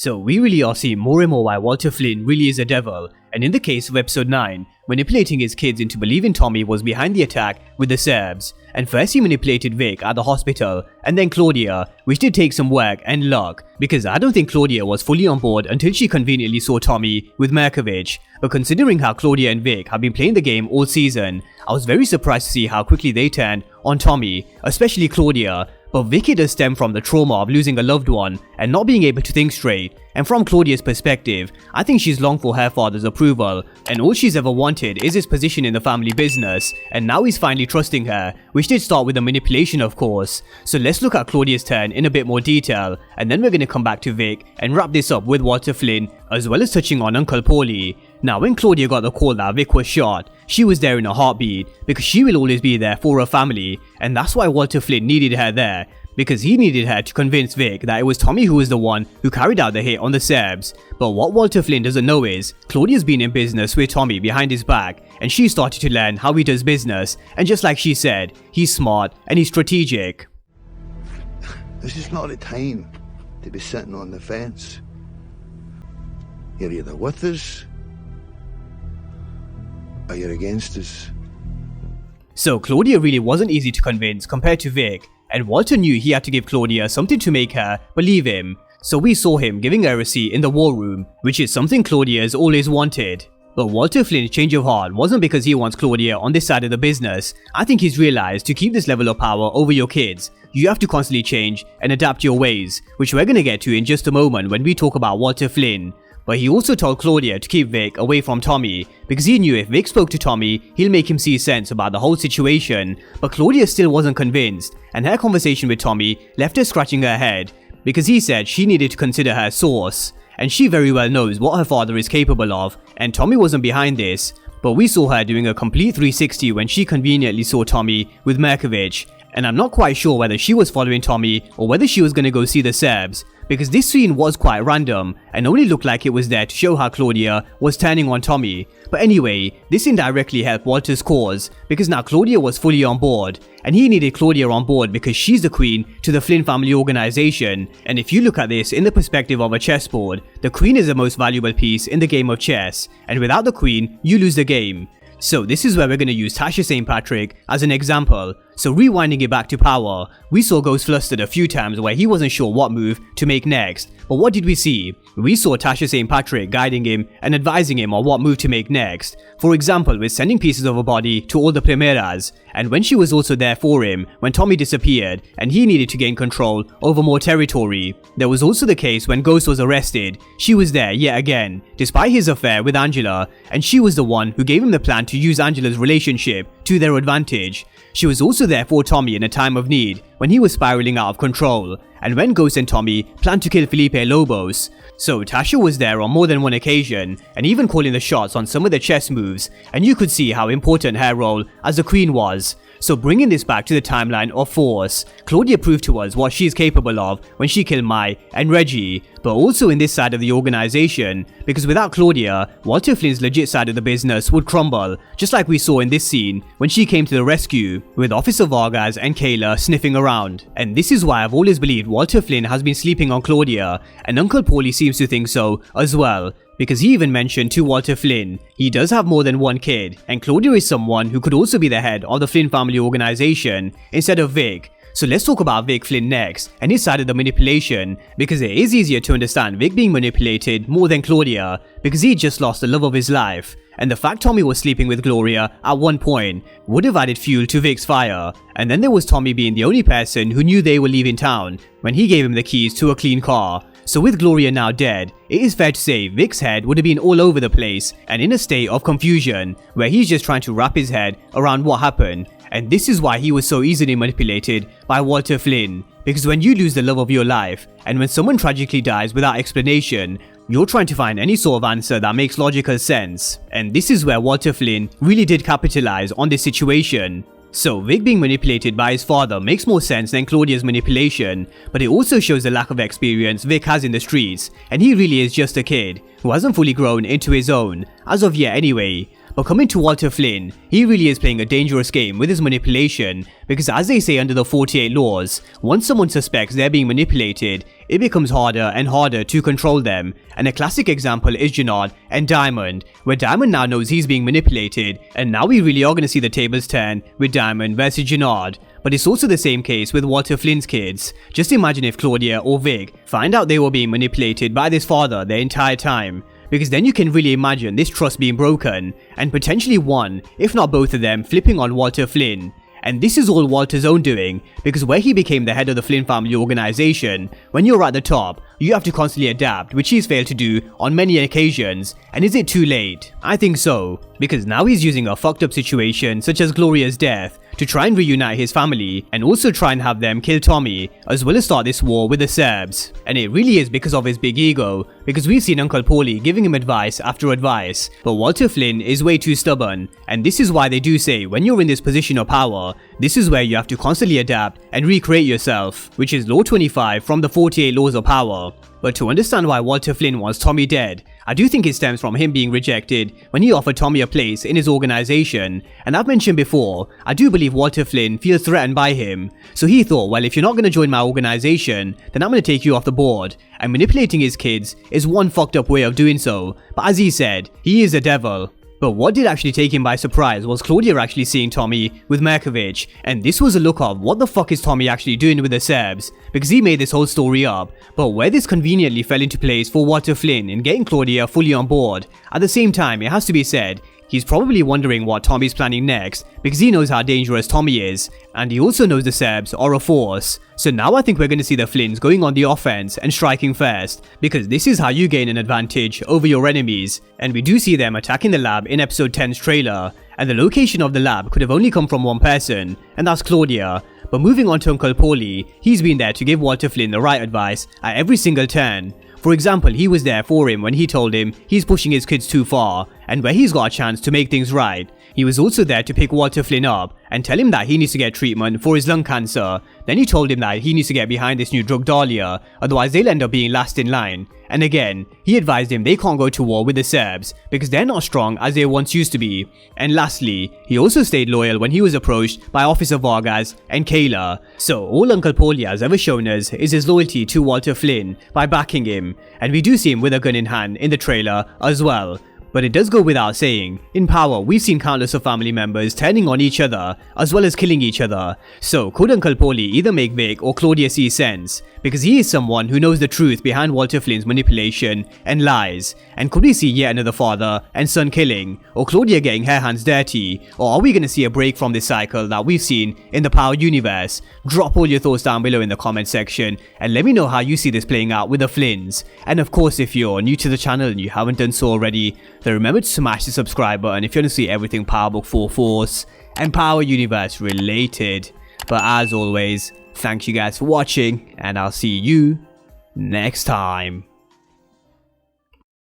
So we really are seeing more and more why Walter Flynn really is a devil, and in the case of episode 9, manipulating his kids into believing Tommy was behind the attack with the Serbs, and first he manipulated Vic at the hospital, and then Claudia, which did take some work and luck, because I don't think Claudia was fully on board until she conveniently saw Tommy with Merkovich. But considering how Claudia and Vic have been playing the game all season, I was very surprised to see how quickly they turned on Tommy, especially Claudia. But Vicky does stem from the trauma of losing a loved one and not being able to think straight, and from Claudia's perspective, I think she's longed for her father's approval, and all she's ever wanted is his position in the family business, and now he's finally trusting her, which did start with the manipulation of course. So let's look at Claudia's turn in a bit more detail, and then we're going to come back to Vic and wrap this up with Walter Flynn, as well as touching on Uncle Paulie. Now when Claudia got the call that Vic was shot, she was there in a heartbeat, because she will always be there for her family, and that's why Walter Flynn needed her there, because he needed her to convince Vic that it was Tommy who was the one who carried out the hit on the Serbs. But what Walter Flynn doesn't know is, Claudia's been in business with Tommy behind his back, and she started to learn how he does business, and just like she said, he's smart and he's strategic. This is not a time to be sitting on the fence. You're either with us or you're against us. So Claudia really wasn't easy to convince compared to Vic, and Walter knew he had to give Claudia something to make her believe him. So we saw him giving her a seat in the war room, which is something Claudia has always wanted. But Walter Flynn's change of heart wasn't because he wants Claudia on this side of the business. I think he's realized to keep this level of power over your kids, you have to constantly change and adapt your ways, which we're gonna get to in just a moment when we talk about Walter Flynn. But he also told Claudia to keep Vic away from Tommy, because he knew if Vic spoke to Tommy, he'll make him see sense about the whole situation. But Claudia still wasn't convinced, and her conversation with Tommy left her scratching her head, because he said she needed to consider her source, and she very well knows what her father is capable of, and Tommy wasn't behind this. But we saw her doing a complete 360 when she conveniently saw Tommy with Merkovich, and I'm not quite sure whether she was following Tommy or whether she was gonna go see the Serbs, because this scene was quite random and only looked like it was there to show how Claudia was turning on Tommy. But anyway, this indirectly helped Walter's cause, because now Claudia was fully on board, and he needed Claudia on board because she's the queen to the Flynn family organization. And if you look at this in the perspective of a chessboard, the queen is the most valuable piece in the game of chess, and without the queen, you lose the game. So this is where we're going to use Tasha St. Patrick as an example. So rewinding it back to Power, we saw Ghost flustered a few times where he wasn't sure what move to make next. But what did we see? We saw Tasha St. Patrick guiding him and advising him on what move to make next. For example, with sending pieces of her body to all the Primeras, and when she was also there for him when Tommy disappeared and he needed to gain control over more territory. There was also the case when Ghost was arrested. She was there yet again, despite his affair with Angela, and she was the one who gave him the plan to use Angela's relationship to their advantage. She was also there for Tommy in a time of need, when he was spiraling out of control, and when Ghost and Tommy planned to kill Felipe Lobos. So Tasha was there on more than one occasion, and even calling the shots on some of the chess moves, and you could see how important her role as the queen was. So bringing this back to the timeline of Force, Claudia proved to us what she's capable of when she killed Mai and Reggie, but also in this side of the organization, because without Claudia, Walter Flynn's legit side of the business would crumble, just like we saw in this scene when she came to the rescue, with Officer Vargas and Kayla sniffing around. And this is why I've always believed Walter Flynn has been sleeping on Claudia, and Uncle Paulie seems to think so as well, because he even mentioned to Walter Flynn, he does have more than one kid, and Claudia is someone who could also be the head of the Flynn family organization, instead of Vic. So let's talk about Vic Flynn next, and his side of the manipulation, because it is easier to understand Vic being manipulated more than Claudia, because he just lost the love of his life, and the fact Tommy was sleeping with Gloria at one point would have added fuel to Vic's fire. And then there was Tommy being the only person who knew they were leaving town, when he gave him the keys to a clean car. So with Gloria now dead, it is fair to say Vic's head would have been all over the place and in a state of confusion, where he's just trying to wrap his head around what happened. And this is why he was so easily manipulated by Walter Flynn, because when you lose the love of your life, and when someone tragically dies without explanation, you're trying to find any sort of answer that makes logical sense. And this is where Walter Flynn really did capitalize on this situation. So Vic being manipulated by his father makes more sense than Claudia's manipulation, but it also shows the lack of experience Vic has in the streets, and he really is just a kid who hasn't fully grown into his own, as of yet anyway. But coming to Walter Flynn, he really is playing a dangerous game with his manipulation, because as they say under the 48 laws, once someone suspects they're being manipulated, it becomes harder and harder to control them. And a classic example is Janard and Diamond, where Diamond now knows he's being manipulated, and now we really are going to see the tables turn with Diamond versus Janard. But it's also the same case with Walter Flynn's kids. Just imagine if Claudia or Vic find out they were being manipulated by this father their entire time. Because then you can really imagine this trust being broken, and potentially one, if not both of them, flipping on Walter Flynn. And this is all Walter's own doing, because where he became the head of the Flynn family organization, when you're at the top, you have to constantly adapt, which he's failed to do on many occasions. And is it too late? I think so, because now he's using a fucked up situation such as Gloria's death to try and reunite his family, and also try and have them kill Tommy, as well as start this war with the Serbs. And it really is because of his big ego, because we've seen Uncle Paulie giving him advice after advice, but Walter Flynn is way too stubborn. And this is why they do say when you're in this position of power, this is where you have to constantly adapt and recreate yourself, which is law 25 from the 48 laws of power. But to understand why Walter Flynn wants Tommy dead, I do think it stems from him being rejected when he offered Tommy a place in his organization. And I've mentioned before, I do believe Walter Flynn feels threatened by him. So he thought, well, if you're not going to join my organization, then I'm going to take you off the board. And manipulating his kids is one fucked up way of doing so. But as he said, he is a devil. But what did actually take him by surprise was Claudia actually seeing Tommy with Merkovich, and this was a look of what the fuck is Tommy actually doing with the Serbs, because he made this whole story up. But where this conveniently fell into place for Walter Flynn in getting Claudia fully on board, at the same time it has to be said, he's probably wondering what Tommy's planning next, because he knows how dangerous Tommy is, and he also knows the Serbs are a force. So now I think we're going to see the Flynns going on the offense and striking first, because this is how you gain an advantage over your enemies. And we do see them attacking the lab in episode 10's trailer, and the location of the lab could have only come from one person, and that's Claudia. But moving on to Uncle Paulie, he's been there to give Walter Flynn the right advice at every single turn. For example, he was there for him when he told him he's pushing his kids too far, and where he's got a chance to make things right. He was also there to pick Walter Flynn up and tell him that he needs to get treatment for his lung cancer. Then he told him that he needs to get behind this new drug Dahlia, otherwise they'll end up being last in line. And again, he advised him they can't go to war with the Serbs because they're not strong as they once used to be. And lastly, he also stayed loyal when he was approached by Officer Vargas and Kayla. So all Uncle Paulie has ever shown us is his loyalty to Walter Flynn by backing him, and we do see him with a gun in hand in the trailer as well. But it does go without saying, in Power we've seen countless of family members turning on each other as well as killing each other. So could Uncle Paulie either make Vic or Claudia see sense? Because he is someone who knows the truth behind Walter Flynn's manipulation and lies. And could we see yet another father and son killing, or Claudia getting her hands dirty? Or are we going to see a break from this cycle that we've seen in the Power universe? Drop all your thoughts down below in the comment section and let me know how you see this playing out with the Flynns. And of course, if you're new to the channel and you haven't done so already, then remember to smash the subscribe button if you want to see everything Power Book 4 Force and Power Universe related. But as always, thank you guys for watching, and I'll see you next time.